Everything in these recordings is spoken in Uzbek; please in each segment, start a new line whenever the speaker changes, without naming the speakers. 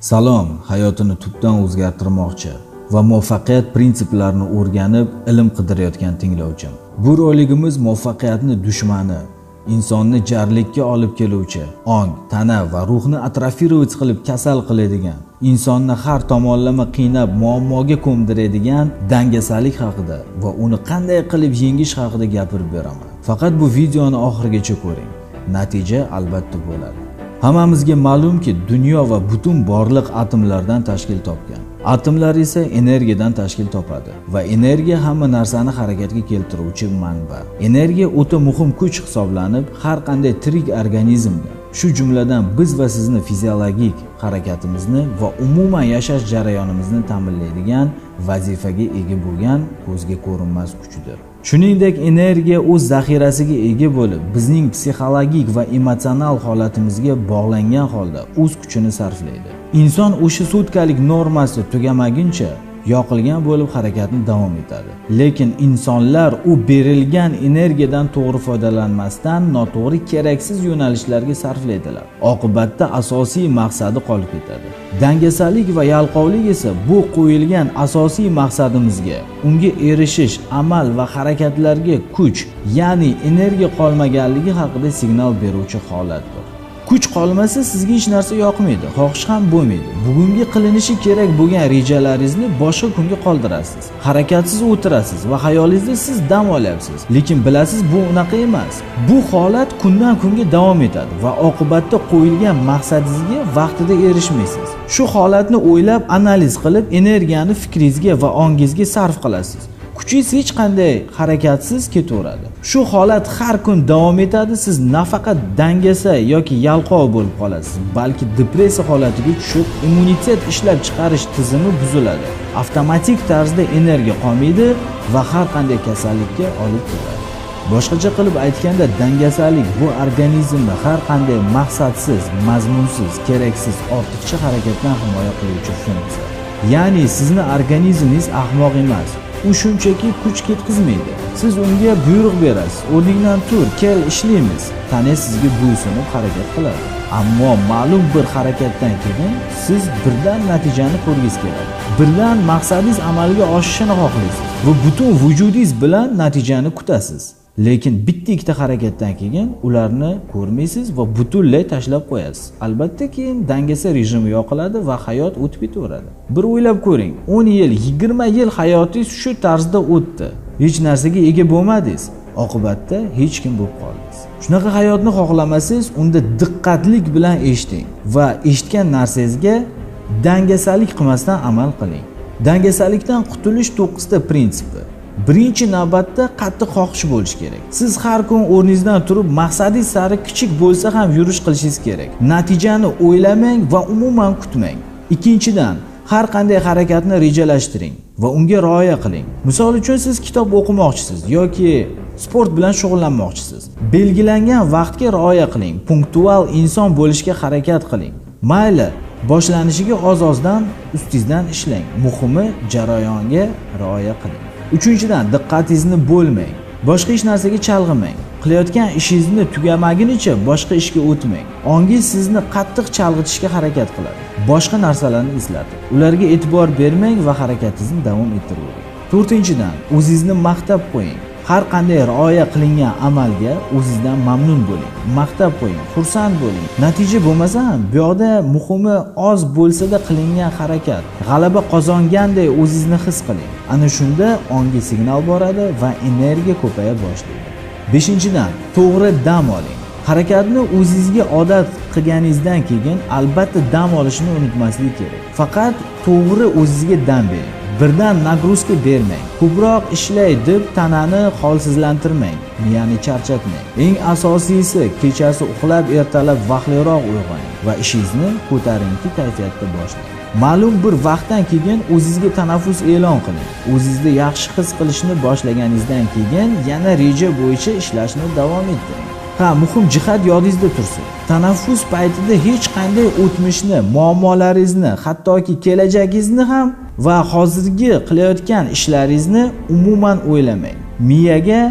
Salom, hayotini tubdan o'zgartirmoqchi va muvaffaqiyat prinsiplarini o'rganib, ilm qidirayotgan tinglovchim. Bu roligimiz muvaffaqiyatni dushmani, insonni jarlikka olib keluvchi, ong, tana va ruhni atrofировать qilib kasal qiladigan, insonni har tomonlama qiynab muammoga ko'mdiradigan dangasalik haqida va uni qanday qilib yengish haqida gapirib beraman. Faqat bu videoni oxirigacha ko'ring. Natija albatta bo'ladi. Hammamizga ma'lumki, dunyo va butun borliq atomlardan tashkil topgan. Atomlar esa energiyadan tashkil topadi va energiya hamma narsani harakatga keltiruvchi manba. Energiya o'ta muhim kuch hisoblanib, har qanday tirik organizmga, shu jumladan biz va sizni fiziologik harakatimizni va umuman yashash jarayonimizni ta'minlaydigan vazifaga ega bo'lgan ko'zga ko'rinmas kuchdir. Shuningdek, energiya o'z zaxirasiga ega bo'lib, bizning psixologik va emotsional holatimizga bog'langan holda o'z kuchini sarflaydi. Inson o'sha sutkalik normasi tugamaguncha yoqilgan bo'lib harakatni davom etadi. Lekin insonlar u berilgan energiyadan to'g'ri foydalanmasdan noto'g'ri keraksiz yo'nalishlarga sarflaydilar. Oqibatda asosiy maqsadi qolib ketadi. Dangasalik va yalqovlik esa bu qo'yilgan asosiy maqsadimizga, unga erishish, amal va harakatlarga kuch, ya'ni energiya qolmaganligi haqida signal beruvchi holatdir. Kuch qolmasa sizga hech narsa yoqmaydi, xohish ham bo'lmaydi. Bugungi qilinishi kerak bo'lgan rejalaringizni boshqa kunga qoldirasiz. Harakatsiz o'tirasiz va xayolingizda siz dam olyapsiz. Lekin bilasiz, bu unaqa emas. Bu holat kundan kunga davom etadi va oqibatda qo'yilgan maqsadingizga vaqtida erishmaysiz. Shu holatni o'ylab, analiz qilib, energiyani fikringizga va ongingizga sarf qilasiz. Kuchingiz hech qanday harakatsiz ketaveradi. Shu holat har kun davom etadi, siz nafaqat dangasa yoki yalqov bo'lib qolasiz, balki depressiya holatiga tushib, immunitet ishlab chiqarish tizimi buziladi. Avtomatik tarzda energiya qolmaydi va har qanday kasallikka olib keladi. Boshqacha qilib aytganda, dangasalik bu organizmni har qanday maqsadsiz, mazmunsiz, keraksiz, ortiqcha harakatdan himoya qiluvchi funksiya. Ya'ni sizni organizmingiz ahmoq emas. U shunchaki kuch ketkazmaydi. Siz unga buyruq berasiz. O'rningdan tur, kel, ishlaymiz. Tana sizga bo'ysunib harakat qiladi. Ammo ma'lum bir harakatdan keyin siz birdan natijani ko'rgingiz keladi. Birdan maqsadingiz amalga oshishini xohlaysiz va butun vujudingiz bilan natijani kutasiz. Lekin bitta-ikkita harakatdan keyin ularni ko'rmaysiz va butunlay tashlab qo'yasiz. Albatta keyin dangasa rejimi yoqiladi va hayot o'tib ketaveradi. Bir o'ylab ko'ring, 10 yil, 20 yil hayotingiz shu tarzda o'tdi. Hech narsaga ega bo'lmadingiz. Oqibatda hech kim bo'lib qoldingiz. Shunaqa hayotni xohlamasangiz, unda diqqatlik bilan eshiting va eshitgan narsangizga dangasalik qilmasdan amal qiling. Dangasalikdan qutulish 9 ta prinsipi. Birinchi navbatda qattiq xohish bo'lish kerak. Siz har kun o'rningizdan turib, maqsadingiz sari kichik bo'lsa ham yurish qilishingiz kerak. Natijani o'ylamang va umuman kutmang. Ikkinchidan, har qanday harakatni rejalashtiring va unga rioya qiling. Misol uchun siz kitob o'qimoqchisiz yoki sport bilan shug'ullanmoqchisiz. Belgilangan vaqtga rioya qiling. Punktual inson bo'lishga harakat qiling. Mayli, boshlanishiga oz-ozdan ustingizdan ishlang. Muhimi jarayonga rioya qiling. Uchinchidan, diqqatingizni bo'lmang. Boshqa hech narsaga chalg'imang. Qilayotgan ishingizni tugamagunicha boshqa ishga o'tmang. Ongingiz sizni qattiq chalg'itishga harakat qiladi. Boshqa narsalarni eslatib, ularga e'tibor bermang va harakatingizni davom ettiravering. To'rtinchidan, o'zingizni maqtab qo'ying. Har qanday rioya qilingan amalga o'zingizdan mamnun bo'ling. Maqtab qo'ying, xursand bo'ling. Natija bo'lmasa ham, bu yoqda muhimi oz bo'lsa-da qilingan harakat, g'alaba qozonganday o'zingizni his qiling. Ana shunda onga signal boradi va energiya ko'paya boshlaydi. Beshinchidan, to'g'ri dam oling. Harakatni o'zingizga odat qilganingizdan keyin albatta dam olishni unutmaslik kerak. Faqat to'g'ri o'zingizga dam bering. Birdan nagruzka bermang. Ko'proq ishlay deb tanani holsizlantirmang, miyani charchatmang. Eng asosiysi, kechasi uxlab, ertalab vaqtliroq uyg'oning va ishingizni ko'tarinki kayfiyatda boshlang. Ma'lum bir vaqtdan keyin o'zingizga tanaffus e'lon qiling. O'zingizni yaxshi his qilishni boshlaganingizdan keyin yana reja bo'yicha ishlashni davom ettiring. Muhim jihat yodingizda tursin. Tanaffus paytida hech qanday o'tmishni, muammolaringizni, hattoki kelajagingizni ham va hozirgi qilayotgan ishlaringizni umuman o'ylamang. Miyaga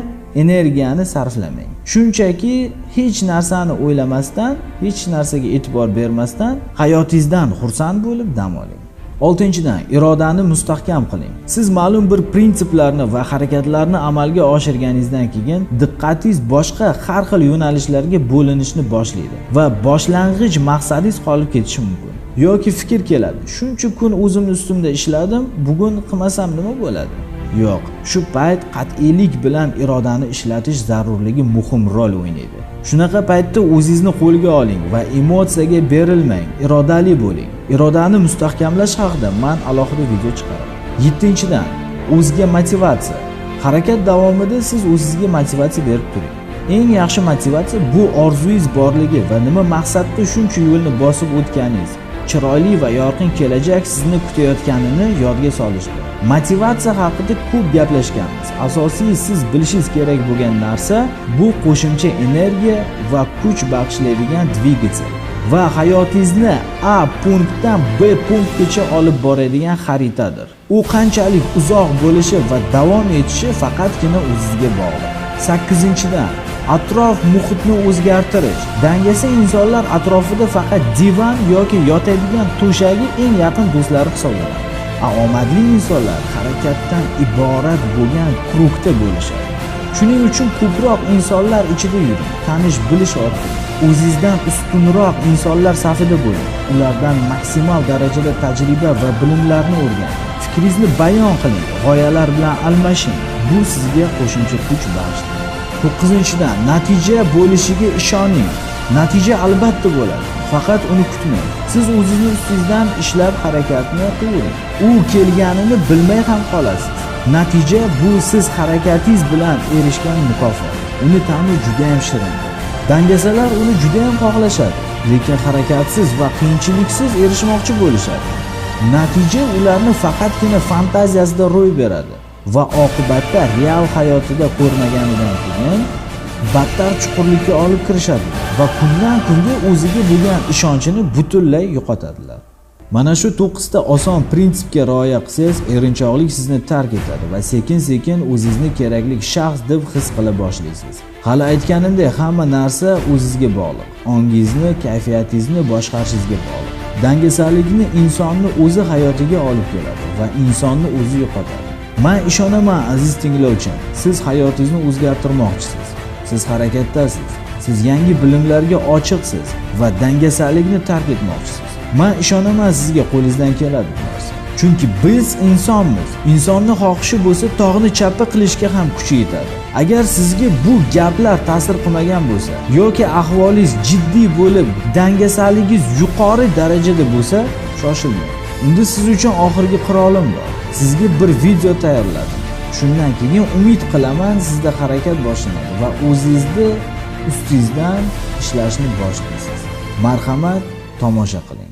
energiyani sarflamang. Shunchaki hech narsani o'ylamasdan, hech narsaga e'tibor bermasdan hayotingizdan xursand bo'lib dam oling. 6-dan, irodani mustahkam qiling. Siz ma'lum bir prinsiplarni va harakatlarni amalga oshirganingizdan keyin diqqatingiz boshqa har xil yo'nalishlarga bo'linishni boshlaydi va boshlang'ich maqsadingiz qolib ketishi mumkin. Yoki fikr keladi, shuncha kun o'zim ustimda ishladim, bugun qilmasam nima bo'ladi? Yo'q, shu payt qat'iylik bilan irodani ishlatish zarurligi muhim rol o'ynaydi. Shunaqa paytda o'zingizni qo'lga oling va emotsiyaga berilmang, irodali bo'ling. Irodani mustahkamlash haqida men alohida video chiqaraman. 7-dan, o'zga motivatsiya. Harakat davomida siz o'zingizga motivatsiya berib turing. Eng yaxshi motivatsiya bu orzungiz borligi va nima maqsadda shuncha yo'lni bosib o'tganingiz. Chiroyli va yorqin kelajak sizni kutayotganini yodga solishdir. Motivatsiya haqida ko'p gaplashganmiz. Asosiy siz bilishingiz kerak bo'lgan narsa bu qo'shimcha energiya va kuch bag'ishlaydigan dvigatel va hayotingizni A punktdan B punktgacha olib boradigan xaritadir. U qanchalik uzoq bo'lishi va davom etishi faqatgina o'zingizga bog'liq. 8-dan, atrof muhitni o'zgartirish. Dangasa insonlar atrofida faqat divan yoki yotadigan to'shagi eng yaqin do'stlari hisoblanadi. Omadli insonlar harakatdan iborat bo'lgan krugda bo'lishadi. Shuning uchun ko'proq insonlar ichida yuring, tanish bilish orqali o'zingizdan ustunroq insonlar safida bo'ling. Ulardan maksimal darajada tajriba va bilimlarni o'rganing. Fikringizni bayon qiling, g'oyalar bilan almashing. Bu sizga qo'shimcha kuch bag'ishlaydi. 9-dan, natija bo'lishiga ishoning. Natija albatta bo'ladi. Faqat uni kutmang. Siz o'zingiz ustingizdan ishlab harakatni qiling. U kelganini bilmay ham qolasiz. Natija bu siz harakatingiz bilan erishgan mukofot. Uni ta'mi juda ham shirin. Dangasalar uni juda ham xohlashadi, lekin harakatsiz va qiyinchiliksiz erishmoqchi bo'lishadi. Natija ularni faqatgina fantaziyasida ro'y beradi va oqibatda real hayotida ko'rmaganidan keyin battar chuqurlikka olib kirishadi va kundan kunga o'ziga bo'lgan ishonchini butunlay yo'qotadilar. Mana shu 9 ta oson prinsipga rioya qilsangiz, erinchoqlik sizni tark etadi va sekin-sekin o'zingizni kerakli shaxs deb his qila boshlaysiz. Hali aytganimdek, hamma narsa o'zingizga bog'liq. Ongingizni, kayfiyatingizni boshqarishingizga bog'liq. Dangasalikni insonni o'zi hayotiga olib keladi va insonni o'zi yo'qotadi. Men ishonaman aziz tinglovchim, siz hayotingizni o'zgartirmoqchisiz. Siz harakatdasiz. Siz yangi bilimlarga ochiqsiz va dangasalikni tark etmoqchisiz. Men ishonaman sizga qo'lingizdan keladi bu narsa. Chunki biz insonmiz. Insonning xohishi bo'lsa, tog'ni chappa qilishga ham kuchi yetadi. Agar sizga bu gaplar ta'sir qilmagan bo'lsa yoki ahvolingiz jiddiy bo'lib, dangasaligingiz yuqori darajada bo'lsa, shoshilmang. Unda siz uchun oxirgi qirolim bor. Sizga bir video tayyorladim. Shundan keyin umid qilaman sizda harakat boshlanadi va o'zingizni ustingizdan ishlashni boshlaysiz. Marhamat, tomosha qiling.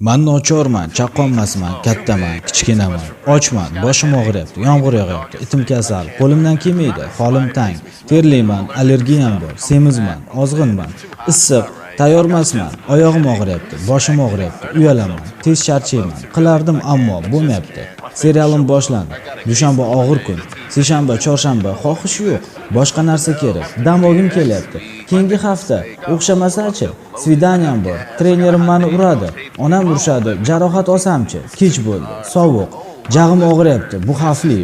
Men nochorman, chaqqonmasman, kattaman, kichkinaman, ochman, boshim og'riyapti, yomg'ir yog'yapti, itim kasal, qo'limdan kelmaydi, holim tang, terlayman, allergiyam bor, semizman, ozg'inman, issiq, tayyormasman, oyog'im og'riyapti, boshim og'riyapti, uyalaman, tez charchayman, qilardim ammo bo'lmayapti. Serialim boshlandi. Dushanba og'ir kun, seshanba, chorshanba xohish yo'q. Boshqa narsa kerak. Dam olgim kelyapti. Keyingi hafta o'xshamasa-chi, svidaniyam bor. Trenerim meni uradi, onam urishadi. Jarohat olsamchi, kech bo'ldi, sovuq. Jag'im og'riyapti, bu xavfli.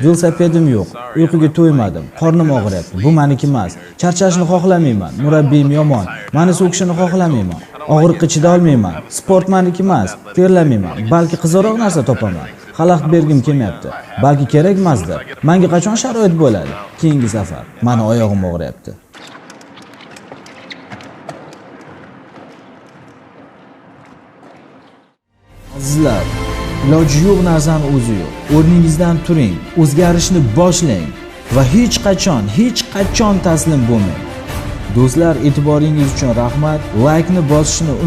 Velosipedim yo'q, uyquga to'ymadim, qornim og'riyapti. Bu meniki emas. Charchashni xohlamayman, murabbiyim yomon. Meni so'kishini xohlamayman. Og'riqqa chida olmayman. Sport meniki emas, terlamayman. Balki qizaloq narsa topaman. Xalaqit bergim kelmayapti. Balki kerak emasdir. Menga qachon sharoit bo'ladi? Keyingi safar. Meni oyog'im og'riyapti. Azizlar, iloji yo'q narsani o'zi yo'q. O'rningizdan turing, o'zgarishni boshlang va hech qachon taslim bo'lmang. Do'stlar, e'tiboringiz uchun rahmat. Like ni bosishni